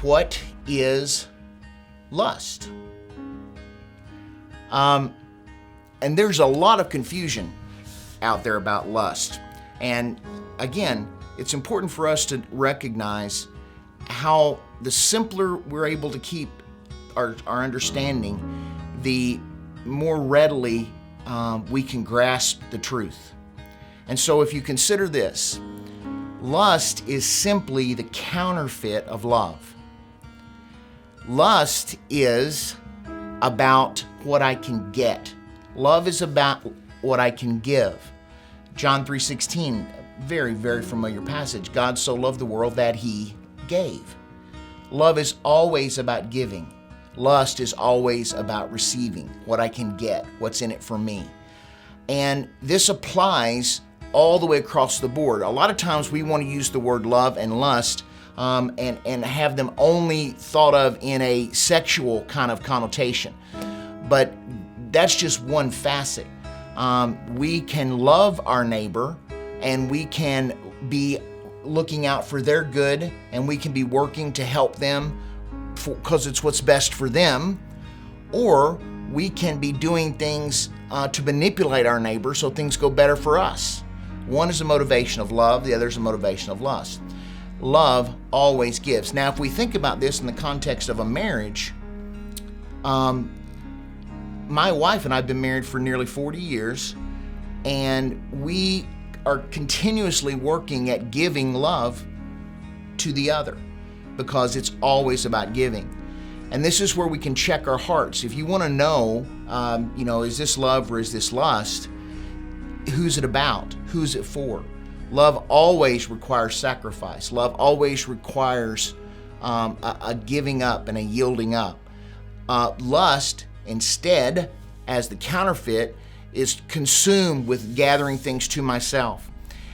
what is lust? And there's a lot of confusion out there about lust. And again, it's important for us to recognize how the simpler we're able to keep our understanding, the more readily we can grasp the truth. And so if you consider this, lust is simply the counterfeit of love. Lust is about what I can get. Love is about what I can give. John 3:16, very, very familiar passage. God so loved the world that he gave. Love is always about giving. Lust is always about receiving, what I can get, what's in it for me. And this applies all the way across the board. A lot of times we want to use the word love and lust and have them only thought of in a sexual kind of connotation. But that's just one facet. We can love our neighbor, and we can be looking out for their good, and we can be working to help them because it's what's best for them, or we can be doing things to manipulate our neighbor so things go better for us. One is a motivation of love, the other is a motivation of lust. Love always gives. Now, if we think about this in the context of a marriage, my wife and I have been married for nearly 40 years, and we are continuously working at giving love to the other because it's always about giving. And this is where we can check our hearts. If you want to know, is this love or is this lust? Who's it about? Who's it for? Love always requires sacrifice. Love always requires a giving up and a yielding up. Lust, instead, as the counterfeit, is consumed with gathering things to myself.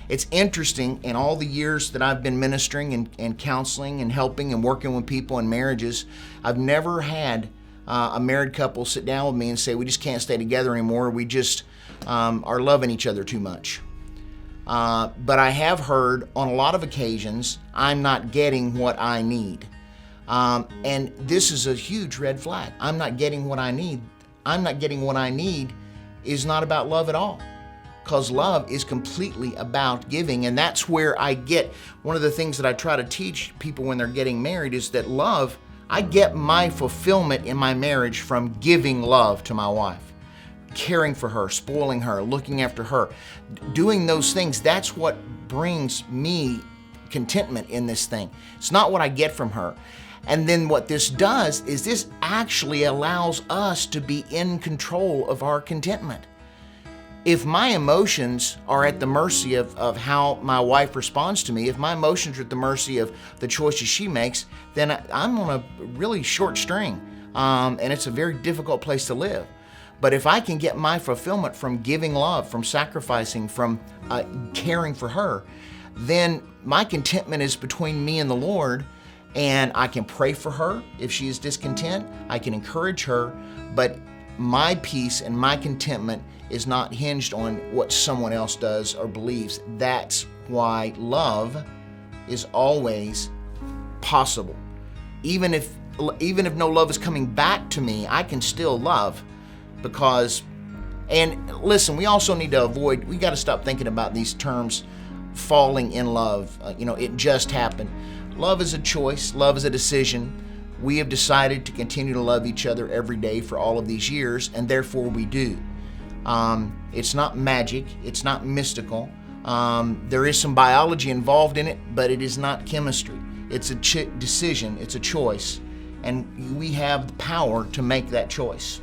It's interesting, in all the years that I've been ministering and counseling and helping and working with people in marriages, I've never had a married couple sit down with me and say, we just can't stay together anymore. We just are loving each other too much. But I have heard on a lot of occasions, I'm not getting what I need. And this is a huge red flag. I'm not getting what I need. I'm not getting what I need is not about love at all. Because love is completely about giving. And that's where I get, one of the things that I try to teach people when they're getting married is that love, I get my fulfillment in my marriage from giving love to my wife. Caring for her, spoiling her, looking after her, doing those things. That's what brings me contentment in this thing. It's not what I get from her. And then what this does is this actually allows us to be in control of our contentment. If my emotions are at the mercy of how my wife responds to me, if my emotions are at the mercy of the choices she makes, then I'm on a really short string. And it's a very difficult place to live. But if I can get my fulfillment from giving love, from sacrificing, from caring for her, then my contentment is between me and the Lord, and I can pray for her if she is discontent. I can encourage her, but my peace and my contentment is not hinged on what someone else does or believes. That's why love is always possible. Even if no love is coming back to me, I can still love because, and listen, we also need to avoid, we got to stop thinking about these terms, falling in love. It just happened. Love is a choice. Love is a decision. We have decided to continue to love each other every day for all of these years, and therefore we do. It's not magic. It's not mystical. There is some biology involved in it, but it is not chemistry. It's a decision. It's a choice, and we have the power to make that choice.